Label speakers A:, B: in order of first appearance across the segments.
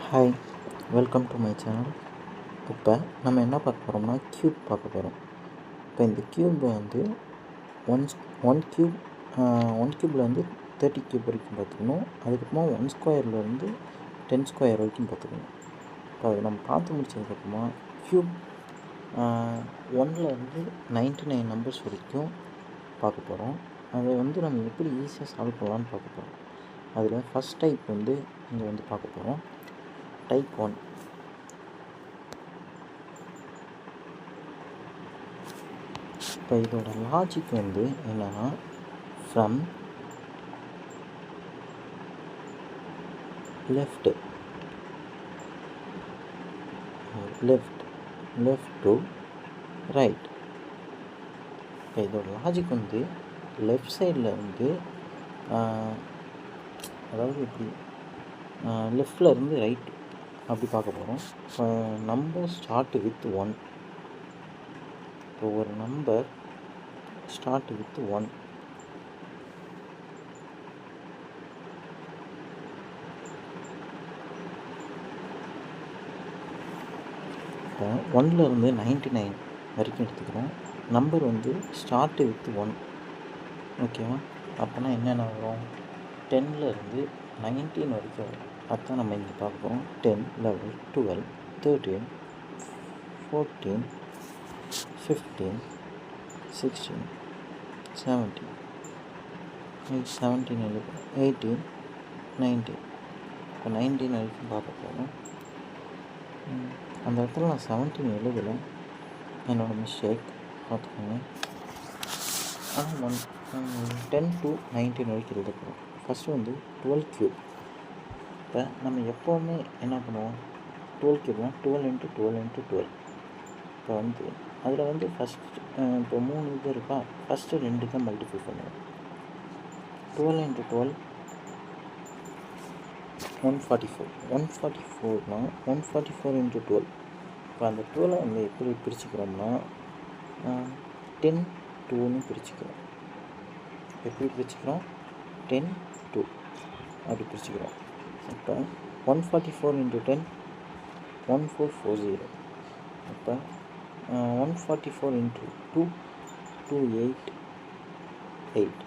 A: Hi, welcome to my channel. இப்போ நம்ம என்ன பார்க்க போகிறோம்னா க்யூப் பார்க்க போகிறோம். இப்போ இந்த க்யூப் வந்து ஒன் ஒன் க்யூப் ஒன் க்யூப்பில் வந்து 30 க்யூப் வரைக்கும் பார்த்துக்கணும். அதுக்கப்புறமா 1 ஸ்கொயர்லேருந்து 10 ஸ்கொயர் வரைக்கும் பார்த்துக்கணும். இப்போ அதை நம்ம பார்த்து முடிச்சதுக்கப்புறமா க்யூப் 1லேருந்து 99 நம்பர்ஸ் வரைக்கும் பார்க்க போகிறோம். அதை வந்து நம்ம எப்படி ஈஸியாக சால்வ் பண்ணலான்னு பார்க்க போகிறோம். அதில் ஃபஸ்ட் டைப் வந்து இங்கே வந்து பார்க்க போகிறோம். டைப் 1. இப்போ இதோட லாஜிக் வந்து என்னன்னா, ஃப்ரம் லெஃப்ட் டு ரைட். இப்போ இதோட லாஜிக் வந்து லெஃப்ட் சைடில் வந்து அதாவது இப்படி லெஃப்டில் இருந்து ரைட் அப்படி பார்க்க போகிறோம். இப்போ நம்பர் ஸ்டார்ட் வித் 1. இப்போ ஒரு நம்பர் ஸ்டார்ட் வித் 1. இப்போ 1லேருந்து 99 வரைக்கும் எடுத்துக்கிறோம். நம்பர் வந்து ஸ்டார்ட் வித் 1. ஓகேவா? அப்போனா என்னென்ன வரும்? 10லேருந்து 19 வரைக்கும் வரும். அதுதான் நம்ம இங்கே பார்க்குறோம். 10, 11, 12, 13, 14, 15, 16, 17, 18, 19. இப்போ 19 வரைக்கும் பார்க்க போகிறோம். அந்த இடத்துல நான் 17 எழுதலை, என்னோடய மிஸ்டேக், பார்த்துக்கோங்க. ஆனால் 10 to 19 வரைக்கும் எழுத போகிறோம். ஃபஸ்ட்டு வந்து 12 க்யூப். இப்போ நம்ம எப்போவுமே என்ன பண்ணுவோம்? 12 க்யூப்னா 12 × 12 × 12. இப்போ வந்து அதில் வந்து ஃபஸ்ட் இப்போ 3 இது இருக்கா, ஃபஸ்ட்டு 2 தான் மல்டிப்ளை பண்ணுவோம். 12 × 12 144. 144னா 144 × 12. இப்போ அந்த 12 வந்து எப்படி பிரிச்சுக்கிறோம்னா 10 2ன்னு பிரிச்சுக்கிறோம். எப்படி பிரிச்சுக்கிறோம்? 10 2 அப்படி பிரிச்சுக்கிறோம். இப்போ 144 × 10 1440. இப்போ 144 × 2 288.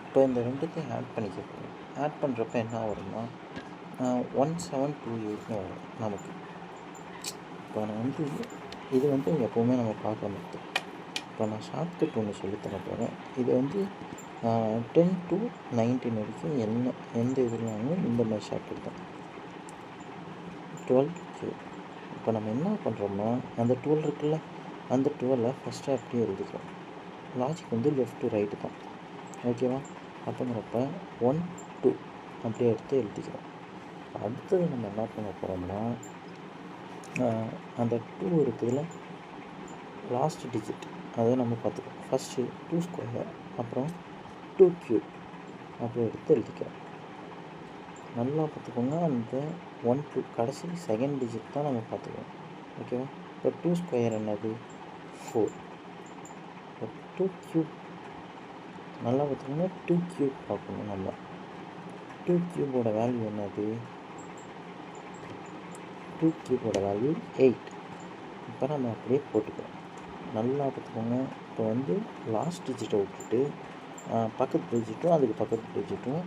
A: இப்போ இந்த ரெண்டுத்தையும் ஆட் பண்ணிக்க போகிறோம். ஆட் பண்ணுறப்ப என்ன வரும்னா 1728 வரும் நமக்கு. இப்போ நான் வந்து இது வந்து எப்போவுமே நம்ம பார்க்க மாட்டோம். இப்போ நான் ஷார்ட்கட் ஒன்று சொல்லித்தர போகிறேன். இது வந்து 10 to 19 வரைக்கும் எந்த இதுனாலும் இந்த மாதிரி ஷார்ட்கட் தான். 12 க்யூப். இப்போ நம்ம என்ன பண்ணுறோம்னா, அந்த 12 இருக்குல்ல, அந்த 12 ஃபஸ்ட்டு அப்படியே எழுதிக்கிறோம். லாஜிக் வந்து லெஃப்ட் டு ரைட்டு தான். ஓகேவா? அப்படிங்கிறப்ப 1 2 அப்படியே எடுத்து எழுதிக்கிறோம். அடுத்தது நம்ம என்ன பண்ண போகிறோம்னா, அந்த 2 இருக்குதுல, லாஸ்ட் டிஜிட் அதை நம்ம பார்த்துக்கோம். ஃபஸ்ட்டு 2 ஸ்கொயர், அப்புறம் 2 க்யூப் அப்படி எடுத்து எழுதிக்கிறோம். நல்லா பார்த்துக்கோங்க. அந்த 1 2 கடைசி செகண்ட் டிஜிட் தான் நம்ம பார்த்துக்கோம். ஓகேவா? இப்போ 2 ஸ்கொயர் என்னது? 4. இப்போ 2 க்யூப் நல்லா பார்த்துக்கோங்க. 2 க்யூப் பார்க்கணும் நம்ம. 2 க்யூபோட வேல்யூ என்னது? 2 க்யூபோட வேல்யூ 8. இப்போ நம்ம அப்படியே போட்டுக்கிறோம். நல்லா பார்த்துக்கோங்க. இப்போ வந்து லாஸ்ட் டிஜிட்டை விட்டுட்டு பக்கத்து டிஜிட்டும் அதுக்கு பக்கத்து டிஜிட்டும்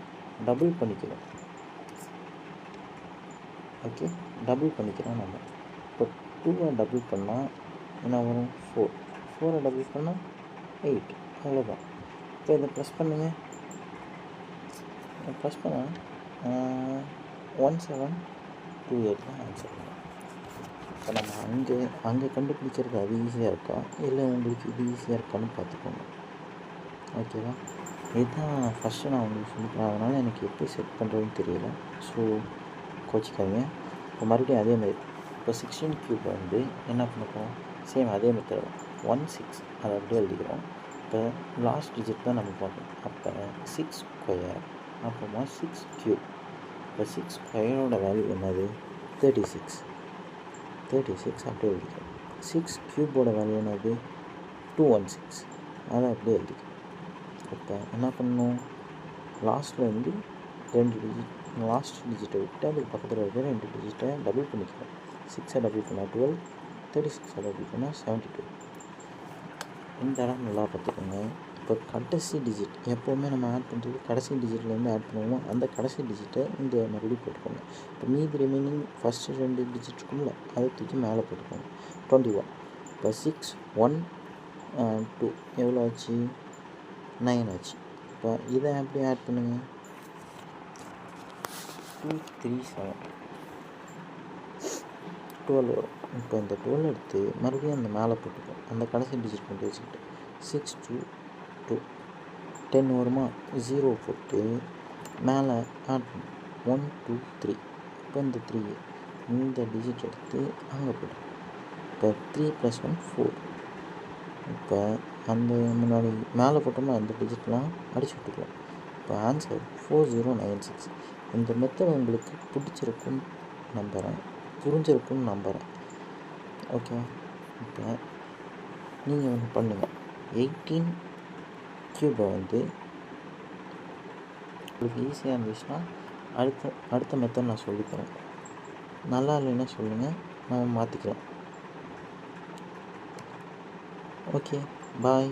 A: டபுள் பண்ணிக்கிறோம். ஓகே, டபுள் பண்ணிக்கிறோம் நம்ம. இப்போ 2 டபுள் பண்ணால் என்ன வரும்? 4. 4 டபுள் பண்ணால் 8. அவ்வளோதான். இப்போ இதை ப்ளஸ் பண்ணுங்கள். ப்ளஸ் பண்ணால் 1728 தான் ஆன்சர் வரும். இப்போ நம்ம அங்கே கண்டுபிடிக்கிறது அது ஈஸியாக இருக்கா, இல்லை உங்களுக்கு இது ஈஸியாக இருக்கான்னு பார்த்துக்கோங்க. ஓகேவா? இதுதான் ஃபஸ்ட்டு நான் உங்களுக்கு சொல்லிக்கிறேன். அதனால் எனக்கு எப்படி செட் பண்ணுறதுன்னு தெரியல. ஸோ கோச்சிக்காதீங்க. இப்போ மறுபடியும் அதேமாதிரி இப்போ 16 க்யூப் வந்து என்ன பண்ணப்போம்? சேம் அதே மெத்தட் 16 அதை அப்படியே எழுதிக்கிறோம். இப்போ லாஸ்ட் டிஜிட் தான் நம்ம பார்க்கணும். அப்போ 6 ஸ்கொயர், அப்புறமா 6 க்யூப். இப்போ 6 ஸ்கொயரோட வேல்யூ என்னது? 36. அப்படியே எழுதிக்கிறோம். 6 க்யூபோட வேல்யூ என்னது? 216. அதை அப்படியே எழுதிக்கிறோம். இப்போ என்ன பண்ணணும்? லாஸ்ட்டில் வந்து 2 டிஜிட் லாஸ்ட் டிஜிட்டை விட்டு அதுக்கு பக்கத்தில் இருக்கிற 2 டிஜிட்டை டபுள் பண்ணிக்கிறோம். 6 டபுள் பண்ணால் 12, 36 டபுள் பண்ணால் 72. இந்த இடம் நல்லா பார்த்துக்கோங்க. இப்போ கடைசி டிஜிட் எப்போவுமே நம்ம ஆட் பண்ணுறது கடைசி டிஜிட்லேருந்து ஆட் பண்ணுவோம். அந்த கடைசி டிஜிட்டை இங்கே மறுபடியும் போட்டுக்கோங்க. இப்போ மீதி ரிமைனிங் ஃபஸ்ட்டு 2 டிஜிட் இருக்கும்ல அதை தூக்கி மேலே போட்டுக்கோங்க. 21. இப்போ 6, 1, 2 எவ்வளோ ஆச்சு? 9 ஆச்சு. இப்போ இதை எப்படி ஆட் பண்ணுங்கள்? 2, 3, 7, 12 வரும். இப்போ இந்த 12 எடுத்து மறுபடியும் அந்த மேலே போட்டுக்கோம். அந்த கடைசி டிஜிட் கொண்டு வச்சுக்கிட்டு 6, 2, 2, 10 வருமா? 0 போட்டு மேலே ஆட் பண்ணும். 1, 2, 3. இப்போ இந்த 3 இந்த டிஜிட் எடுத்து அங்கே போட்டுரும். இப்போ 3 + 1 4. இப்போ அந்த முன்னாடி மேலே போட்டோம்னா அந்த டிஜிட்லாம் அடிச்சு விட்டுக்கலாம். இப்போ ஆன்சர் 4096. இந்த மெத்தட் உங்களுக்கு பிடிச்சிருக்குன்னு நம்புகிறேன், புரிஞ்சிருக்குன்னு நம்புகிறேன். ஓகே, இப்போ நீங்கள் ஒன்று பண்ணுங்கள். 18 கியூபை வந்து உங்களுக்கு ஈஸியாக இருந்துச்சுன்னா அடுத்த மெத்தட் நான் சொல்லித்தரேன். நல்லா இல்லைன்னா சொல்லுங்கள், நம்ம மாற்றிக்கலாம். ஓகே, பாய்.